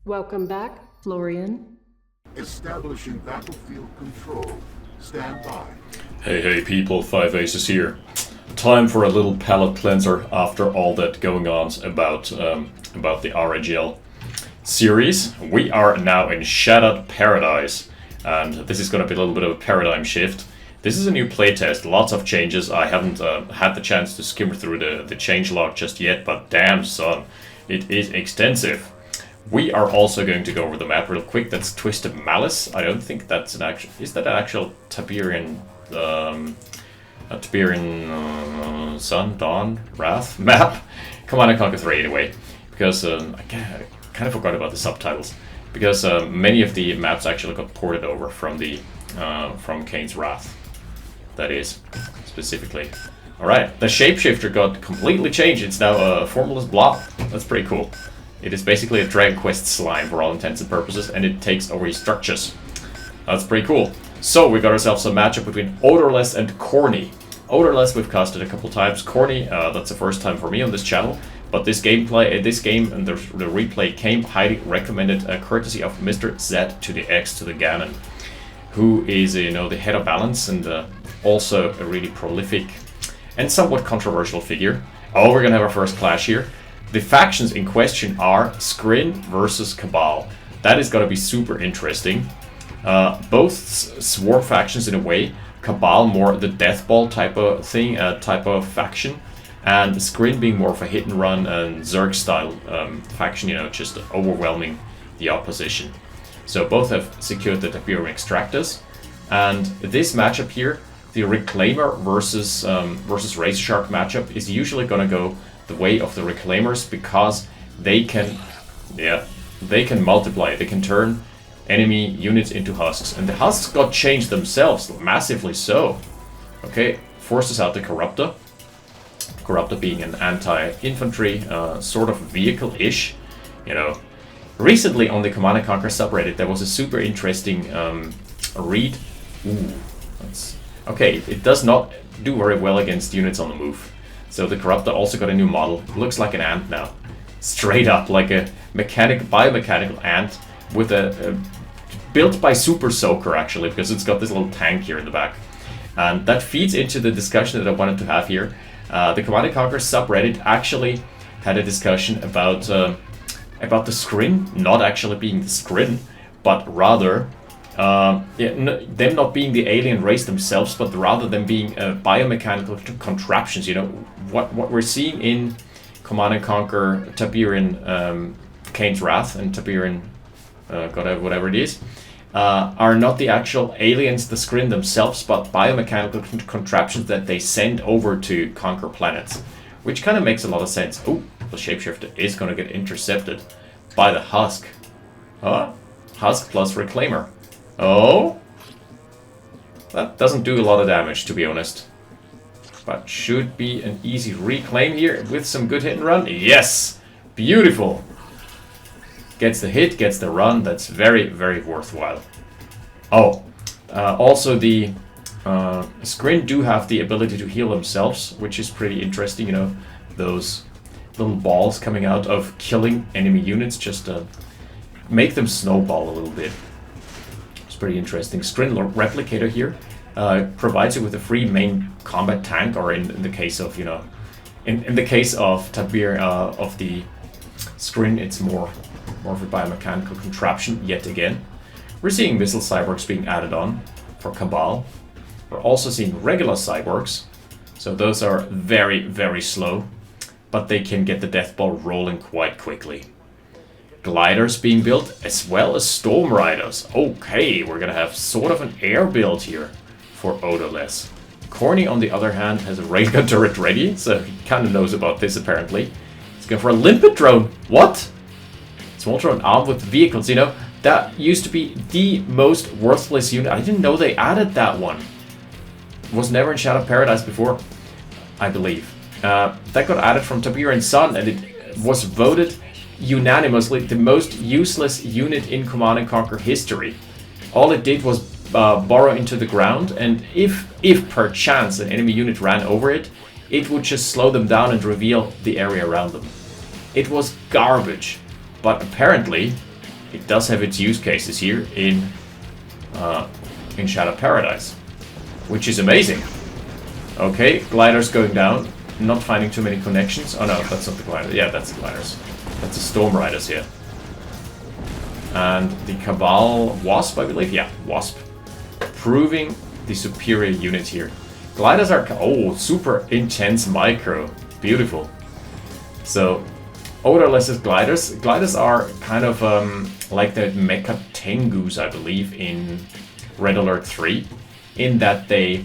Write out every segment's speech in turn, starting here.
Welcome back, Florian. Establishing battlefield control. Stand by. Hey people, Five Aces here. Time for a little palate cleanser after all that going on about the RAGL series. We are now in Shattered Paradise, and this is going to be a little bit of a paradigm shift. This is a new playtest, lots of changes. I haven't had the chance to skim through the changelog just yet, but damn son, it is extensive. We are also going to go over the map real quick. That's Twisted Malice. I don't think that's an actual... Is that an actual Tiberian... Sun, Dawn, Wrath map? Command & Conquer 3 anyway. Because I kind of forgot about the subtitles. Because many of the maps actually got ported over from the from Kane's Wrath. That is, specifically. Alright, the shapeshifter got completely changed. It's now a formless blob. That's pretty cool. It is basically a Dragon Quest slime for all intents and purposes, and it takes over his structures. That's pretty cool. So we got ourselves a matchup between Odourless and Corny. Odourless we've casted a couple times. Corny, that's the first time for me on this channel. But this game and the replay came highly recommended, courtesy of Mr. Z to the X to the Ganon, who is the head of balance and also a really prolific and somewhat controversial figure. Oh, we're gonna have our first clash here. The factions in question are Skrin versus Cabal. That is going to be super interesting. Both sworn factions in a way. Cabal more the death ball type of thing, type of faction, and Skrin being more of a hit and run and Zerg style faction. Just overwhelming the opposition. So both have secured the Tiberian Extractors, and this matchup here, the Reclaimer versus Razor Shark matchup, is usually going to go the way of the Reclaimers, because they can multiply. They can turn enemy units into husks, and the husks got changed themselves, massively so. Okay, forces out the Corruptor. Corruptor being an anti-infantry sort of vehicle-ish. Recently on the Command & Conquer subreddit there was a super interesting read. Okay, it does not do very well against units on the move. So the Corruptor also got a new model. Looks like an ant now. Straight up, like a biomechanical ant with a built by Super Soaker actually, because it's got this little tank here in the back. And that feeds into the discussion that I wanted to have here. The Command & Conquer subreddit actually had a discussion about the Skrin not actually being the Skrin, but rather them not being the alien race themselves, but rather them being biomechanical contraptions. What we're seeing in Command & Conquer Tiberian Kane's Wrath and Tiberian whatever it is, are not the actual aliens, the Skrin themselves, but biomechanical contraptions that they send over to conquer planets, which kind of makes a lot of sense. Oh, the shapeshifter is going to get intercepted by the Husk. Husk plus Reclaimer. Oh, that doesn't do a lot of damage, to be honest. But should be an easy reclaim here with some good hit and run. Yes! Beautiful! Gets the hit, gets the run. That's very, very worthwhile. Oh, also the Skrin do have the ability to heal themselves, which is pretty interesting. Those little balls coming out of killing enemy units just make them snowball a little bit. Pretty interesting. Skrin Replicator here provides you with a free main combat tank, or in the case of in the case of of the Skrin, it's more of a biomechanical contraption yet again. We're seeing missile cyborgs being added on for Cabal. We're also seeing regular cyborgs, so those are very, very slow, but they can get the death ball rolling quite quickly. Gliders being built, as well as Storm Riders. Okay, we're gonna have sort of an air build here for Odourless. Corny, on the other hand, has a railgun turret ready, so he kind of knows about this apparently. He's going for a limpet drone. What? Small drone armed with vehicles. That used to be the most worthless unit. I didn't know they added that one. It was never in Shattered Paradise before, I believe. That got added from Tiberian Sun, and it was voted unanimously the most useless unit in Command & Conquer history. All it did was burrow into the ground, and if perchance an enemy unit ran over it, it would just slow them down and reveal the area around them. It was garbage, but apparently it does have its use cases here in Shadow Paradise, which is amazing. Okay, gliders going down, not finding too many connections. Oh no, that's not the glider. Yeah, that's the gliders. That's the Storm Riders here. And the Cabal Wasp, I believe. Yeah, Wasp. Proving the superior unit here. Gliders are... Oh, super intense micro. Beautiful. So, Odourless gliders. Gliders are kind of like the Mecha Tengus, I believe, in Red Alert 3. In that they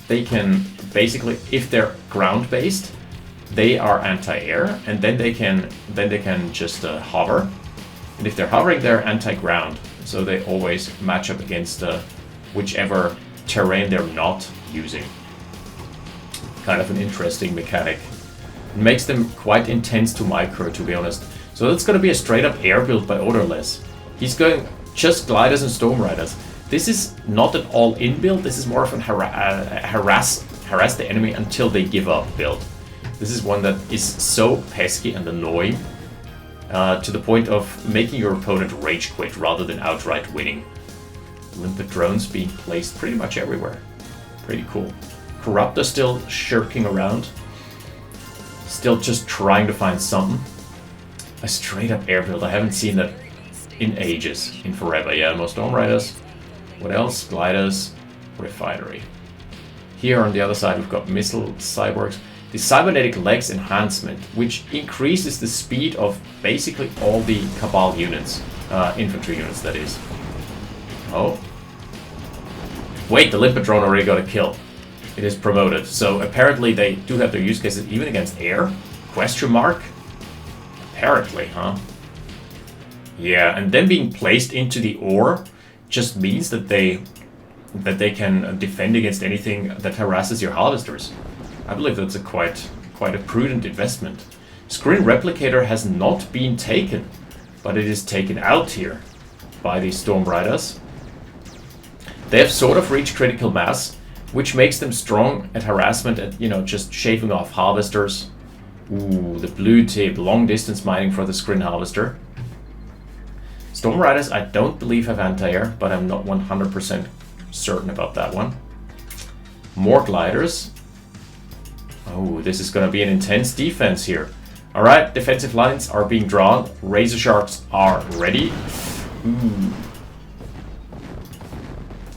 can basically, if they're ground-based, they are anti-air, and then they can just hover. And if they're hovering, they're anti-ground. So they always match up against whichever terrain they're not using. Kind of an interesting mechanic. It makes them quite intense to micro, to be honest. So that's going to be a straight-up air build by Odourless. He's going just gliders and Storm Riders. This is not an all-in build. This is more of an harass the enemy until they give up build. This is one that is so pesky and annoying to the point of making your opponent rage quit rather than outright winning. Limpet drones being placed pretty much everywhere. Pretty cool. Corruptor still shirking around. Still just trying to find something. A straight up air build. I haven't seen that in ages. In forever. Yeah, most Storm Riders. What else? Gliders. Refinery. Here on the other side we've got missile cyborgs. The cybernetic legs enhancement, which increases the speed of basically all the Cabal units. Infantry units, that is. Oh. Wait, the Limpet drone already got a kill. It is promoted. So apparently they do have their use cases even against air? Question mark? Apparently, huh? Yeah, and then being placed into the ore just means that they can defend against anything that harasses your harvesters. I believe that's a quite a prudent investment. Screen Replicator has not been taken, but it is taken out here by these Storm Riders. They have sort of reached critical mass, which makes them strong at harassment and, you know, just shaving off harvesters. Ooh, the blue tip, long distance mining for the Screen Harvester. Storm Riders I don't believe have anti-air, but I'm not 100% certain about that one. More gliders. Oh, this is going to be an intense defense here. Alright, defensive lines are being drawn. Razor Sharks are ready. Ooh.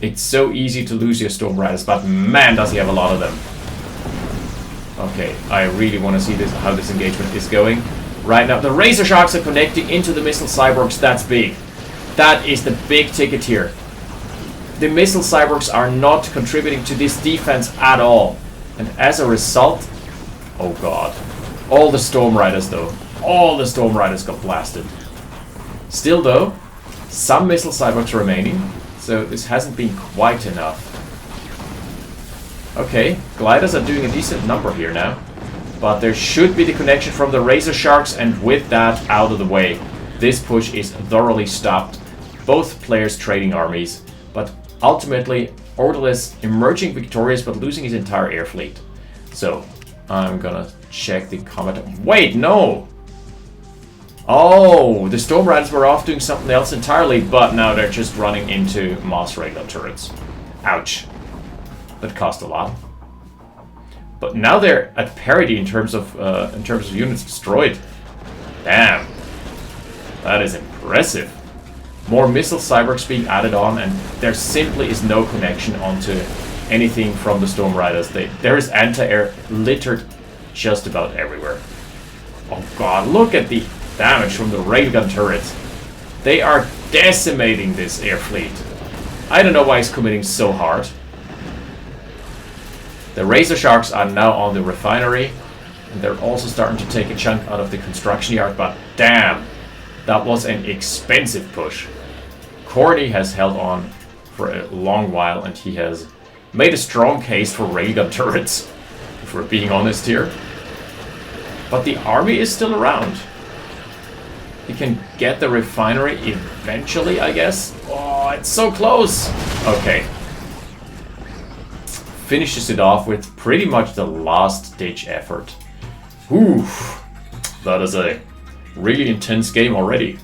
It's so easy to lose your Storm Riders, but man does he have a lot of them. Okay, I really want to see how this engagement is going. Right now, the Razor Sharks are connecting into the Missile Cyborgs. That's big. That is the big ticket here. The Missile Cyborgs are not contributing to this defense at all. And as a result... Oh god. All the Storm Riders though. All the Storm Riders got blasted. Still though, some Missile Cyborgs remaining. So this hasn't been quite enough. Okay, gliders are doing a decent number here now. But there should be the connection from the Razor Sharks, and with that out of the way, this push is thoroughly stopped. Both players trading armies, but ultimately Odourless emerging victorious but losing his entire air fleet. So, I'm gonna check the combat. Wait, no! Oh, the Storm Riders were off doing something else entirely, but now they're just running into Moss Radar turrets. Ouch. That cost a lot. But now they're at parity in terms of units destroyed. Damn. That is impressive. More missile cyborgs being added on, and there simply is no connection onto anything from the Storm Riders. There is anti-air littered just about everywhere. Oh god, look at the damage from the railgun turrets. They are decimating this air fleet. I don't know why he's committing so hard. The Razor Sharks are now on the refinery, and they're also starting to take a chunk out of the construction yard, but damn, that was an expensive push. Corny has held on for a long while, and he has made a strong case for railgun turrets, if we're being honest here. But the army is still around. He can get the refinery eventually, I guess. Oh, it's so close! Okay. Finishes it off with pretty much the last-ditch effort. Oof. That is a really intense game already.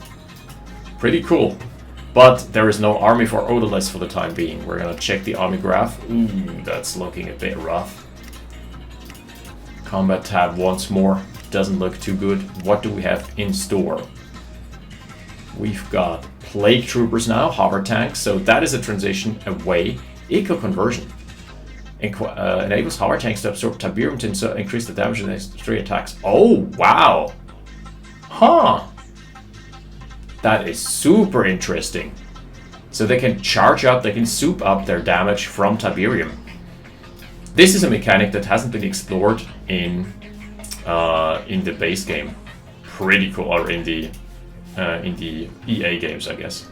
Pretty cool. But there is no army for Odourless for the time being. We're gonna check the army graph. Ooh, that's looking a bit rough. Combat tab once more. Doesn't look too good. What do we have in store? We've got Plague Troopers now, hover tanks. So that is a transition away. Eco conversion. Enables hover tanks to absorb Tiberium to increase the damage in the next 3 attacks. Oh, wow! Huh! That is super interesting. So they can charge up, they can soup up their damage from Tiberium. This is a mechanic that hasn't been explored in the base game. Pretty cool, or in the EA games, I guess.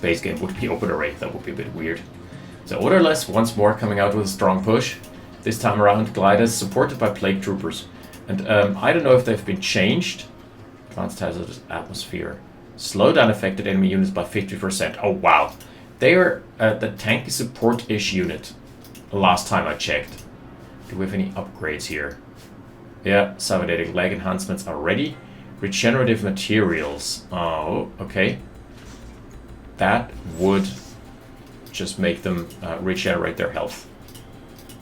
Base game would be OpenRA, that would be a bit weird. So Odourless once more coming out with a strong push. This time around, gliders supported by Plague Troopers. And I don't know if they've been changed. Advanced hazardous atmosphere. Slow down affected enemy units by 50%. Oh wow. They are the tanky support-ish unit. Last time I checked. Do we have any upgrades here? Yeah, cybernetic leg enhancements are ready. Regenerative materials. Oh, okay. That would just make them regenerate their health.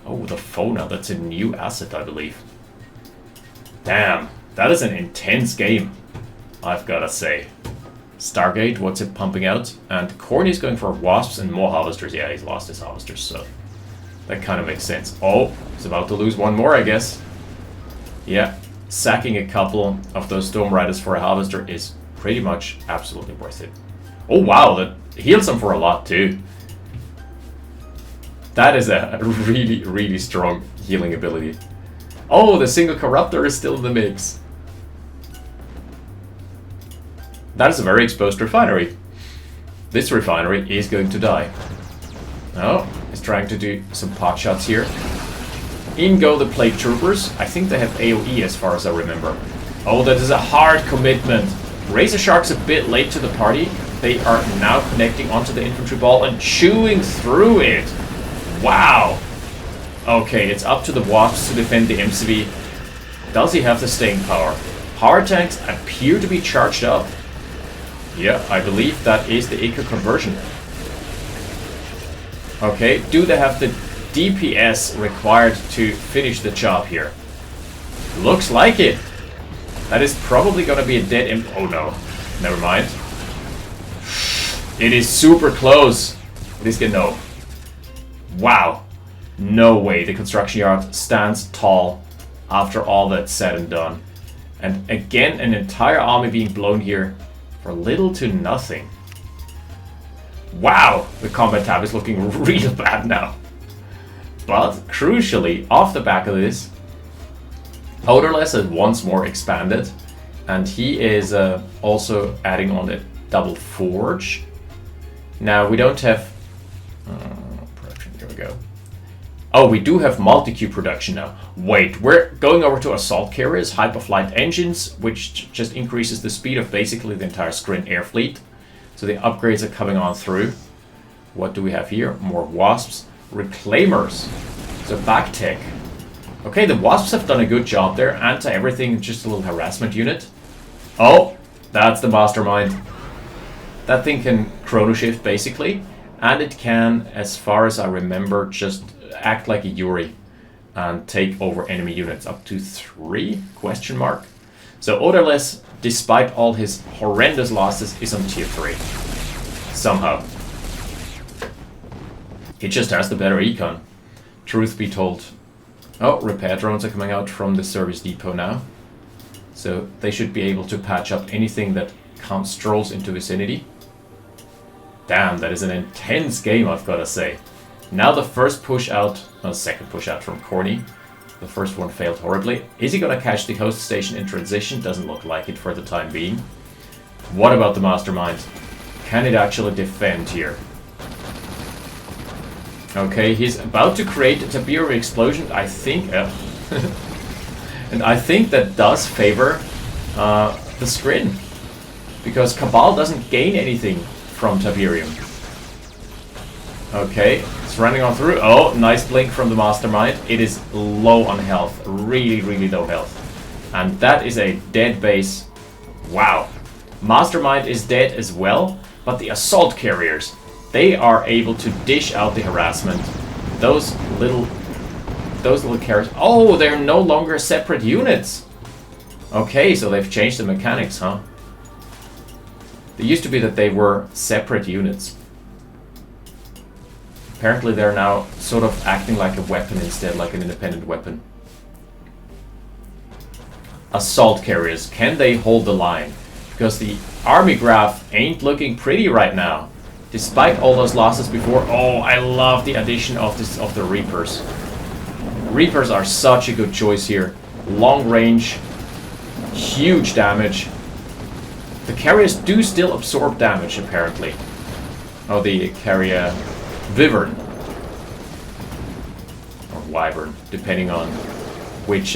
Oh, the Fauna. That's a new asset, I believe. Damn, that is an intense game, I've gotta say. Stargate, what's it pumping out? And Corny's going for wasps and more harvesters. Yeah, he's lost his harvesters, so that kind of makes sense. Oh, he's about to lose one more, I guess. Yeah, sacking a couple of those Storm Riders for a harvester is pretty much absolutely worth it. Oh wow, that heals them for a lot too. That is a really, really strong healing ability. Oh, the single corruptor is still in the mix. That is a very exposed refinery. This refinery is going to die. Oh, he's trying to do some pot shots here. In go the Plague Troopers. I think they have AoE as far as I remember. Oh, that is a hard commitment. Razor Shark's a bit late to the party. They are now connecting onto the infantry ball and chewing through it. Wow. Okay, it's up to the Wasps to defend the MCV. Does he have the staying power? Power tanks appear to be charged up. Yeah, I believe that is the eco conversion. Okay, do they have the DPS required to finish the job here? Looks like it. That is probably gonna be a dead end. Oh no, never mind. It is super close. It is gonna no. Wow. No way the construction yard stands tall after all that's said and done. And again, an entire army being blown here for little to nothing. Wow, the combat tab is looking real bad now. But crucially, off the back of this, Odourless has once more expanded, and he is also adding on a double forge. Now we don't have production. Here we go. Oh, we do have multi-queue production now. Wait, we're going over to assault carriers, hyperflight engines, which just increases the speed of basically the entire Skrin air fleet. So the upgrades are coming on through. What do we have here? More Wasps. Reclaimers. So back tech. Okay, the Wasps have done a good job there. Anti-everything, just a little harassment unit. Oh, that's the mastermind. That thing can chrono shift basically. And it can, as far as I remember, just act like a Yuri and take over enemy units up to 3 ? So Odourless, despite all his horrendous losses, is on tier 3 somehow. He just has the better econ, truth be told. Oh, repair drones are coming out from the service depot now, so they should be able to patch up anything that strolls into vicinity. Damn, that is an intense game, I've got to say. Now the first push out, second push out from Corny. The first one failed horribly. Is he gonna catch the host station in transition? Doesn't look like it for the time being. What about the mastermind? Can it actually defend here? Okay, he's about to create a Tiberium explosion, I think. And I think that does favor the Skrin, because Cabal doesn't gain anything from Tiberium. Okay, it's running on through. Oh, nice blink from the mastermind. It is low on health, really, really low health. And that is a dead base. Wow. Mastermind is dead as well, but the assault carriers, they are able to dish out the harassment. Those little carriers. Oh, they're no longer separate units. Okay, so they've changed the mechanics, huh? They used to be that they were separate units. Apparently they're now sort of acting like a weapon instead, like an independent weapon. Assault carriers, can they hold the line? Because the army graph ain't looking pretty right now. Despite all those losses before. Oh, I love the addition of the Reapers. Reapers are such a good choice here. Long range, huge damage. The carriers do still absorb damage, apparently. Oh, the carrier Wyvern. Or Wyvern, depending on which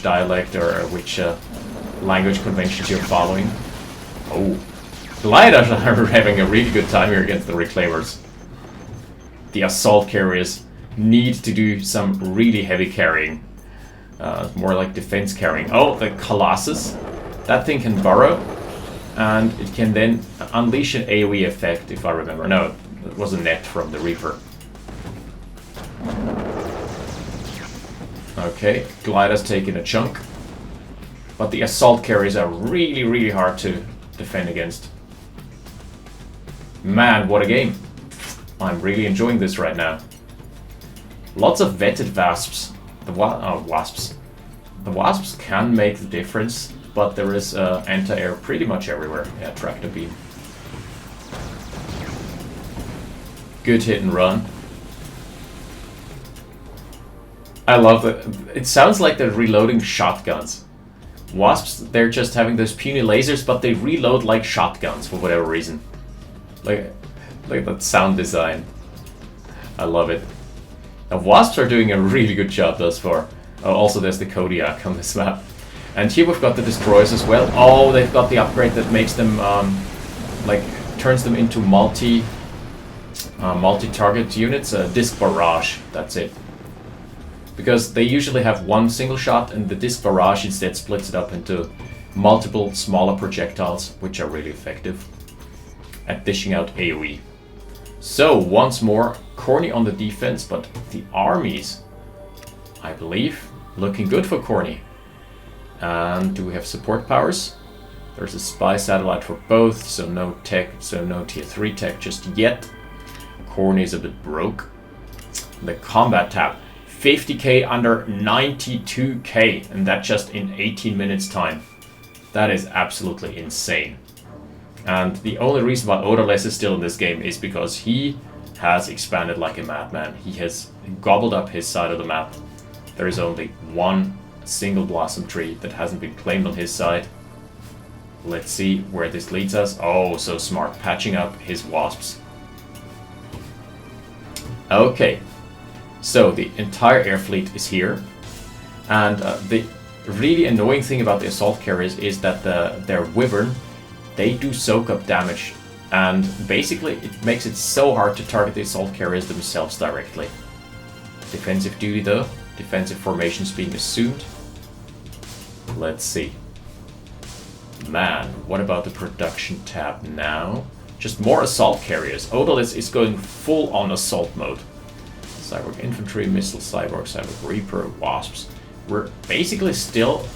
dialect or which language conventions you're following. Oh, Gliders are having a really good time here against the Reclaimers. The assault carriers need to do some really heavy carrying. More like defense carrying. Oh, the Colossus. That thing can burrow, and it can then unleash an AoE effect, if I remember. No, it was a net from the Reaper. Okay, Glider's taking a chunk. But the assault carriers are really, really hard to defend against. Man, what a game. I'm really enjoying this right now. Lots of vetted Wasps. Wasps. The Wasps can make the difference, but there is anti-air pretty much everywhere. Yeah, tractor beam. Good hit and run. I love it. It sounds like they're reloading shotguns. Wasps, they're just having those puny lasers, but they reload like shotguns for whatever reason. Like that sound design. I love it. Now, Wasps are doing a really good job thus far. Oh, also there's the Kodiak on this map. And here we've got the Destroyers as well. Oh, they've got the upgrade that makes them, turns them into multi-target units. Disc Barrage, that's it. Because they usually have one single shot, and the Disc Barrage instead splits it up into multiple smaller projectiles, which are really effective at dishing out AoE. So, once more, Corny on the defense, but the armies, I believe, looking good for Corny. And do we have support powers? There's a spy satellite for both, so no tech, so no tier 3 tech just yet. Corny is a bit broke. The combat tab, 50k under 92k, and that just in 18 minutes time. That is absolutely insane. And the only reason why Odourless is still in this game is because he has expanded like a madman. He has gobbled up his side of the map. There is only one single blossom tree that hasn't been claimed on his side. Let's see where this leads us. Oh, so smart. Patching up his wasps. Okay. So the entire air fleet is here. And the really annoying thing about the assault carriers is that their Wyvern, they do soak up damage. And basically it makes it so hard to target the assault carriers themselves directly. Defensive duty though. Defensive formations being assumed. Let's see. Man, what about the production tab now? Just more assault carriers. Odourless is going full on assault mode. Cyborg infantry, missile cyborg, cyborg reaper, wasps. We're basically still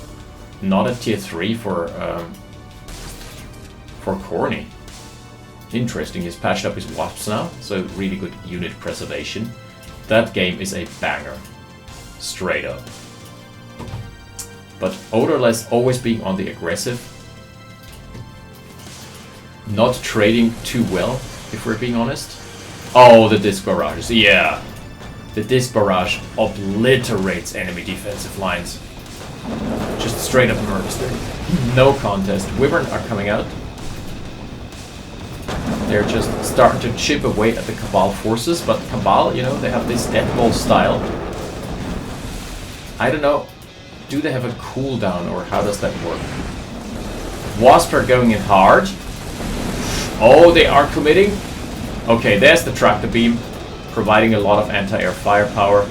not at tier 3 for Corny. Interesting, he's patched up his wasps now, so really good unit preservation. That game is a banger. Straight up. But Odourless always being on the aggressive. Not trading too well, if we're being honest. Oh, the Disc Barrage. Yeah. The Disc Barrage obliterates enemy defensive lines. Just straight up murders them. No contest. Wyvern are coming out. They're just starting to chip away at the Cabal forces, but Cabal, you know, they have this deathball style. I don't know. Do they have a cooldown, or how does that work? Wasps are going in hard. Oh, they are committing. Okay, there's the tractor beam, providing a lot of anti-air firepower.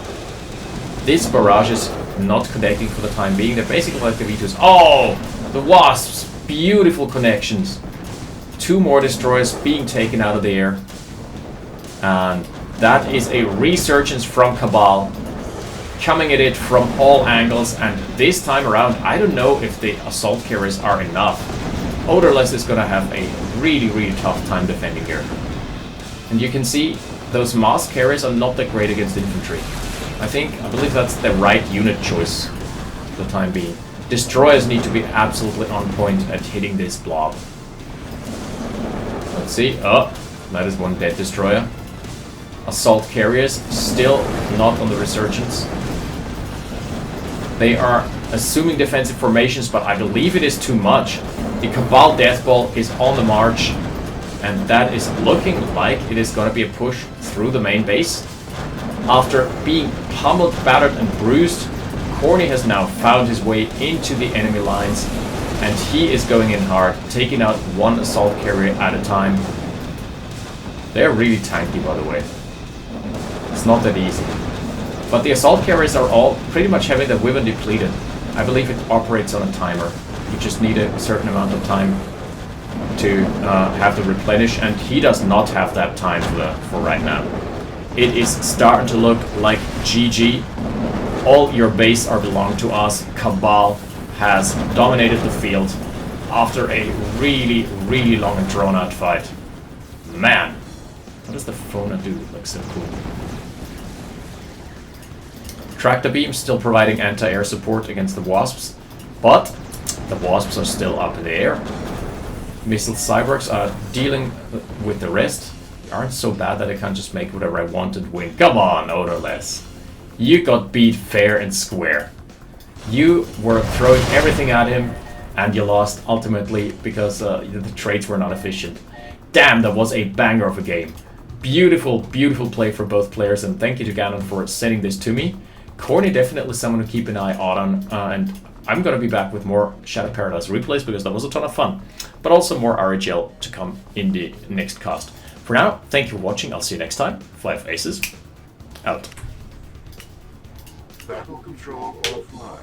This barrage is not connecting for the time being. They're basically like the V2s. Oh, the Wasps Beautiful connections. 2 more destroyers being taken out of the air. And that is a resurgence from Cabal, coming at it from all angles, and this time around, I don't know if the assault carriers are enough. Odourless is gonna have a really, really tough time defending here. And you can see those mass carriers are not that great against infantry. I believe that's the right unit choice for the time being. Destroyers need to be absolutely on point at hitting this blob. Let's see. Oh, that is 1 dead destroyer. Assault carriers still not on the resurgence. They are assuming defensive formations, but I believe it is too much. The Cabal Deathball is on the march, and that is looking like it is going to be a push through the main base. After being pummeled, battered, and bruised, Corny has now found his way into the enemy lines, and he is going in hard, taking out 1 assault carrier at a time. They're really tanky, by the way. It's not that easy. But the assault carriers are all pretty much having the weapon depleted. I believe it operates on a timer. You just need a certain amount of time to have to replenish, and he does not have that time for right now. It is starting to look like GG. All your base are belong to us. Cabal has dominated the field after a really, really long and drawn out fight. Man, what does the Fona do? It looks so cool. Tractor beams still providing anti-air support against the Wasps, but the Wasps are still up in the air. Missile cyborgs are dealing with the rest. They aren't so bad that I can't just make whatever I want and win. Come on, Odourless. You got beat fair and square. You were throwing everything at him, and you lost ultimately because the trades were not efficient. Damn, that was a banger of a game. Beautiful, beautiful play for both players, and thank you to Ganon for sending this to me. Corny definitely someone to keep an eye on, and I'm going to be back with more Shadow Paradise replays because that was a ton of fun. But also more RHL to come in the next cast. For now, thank you for watching. I'll see you next time. Fly of Aces, out. Battle control offline.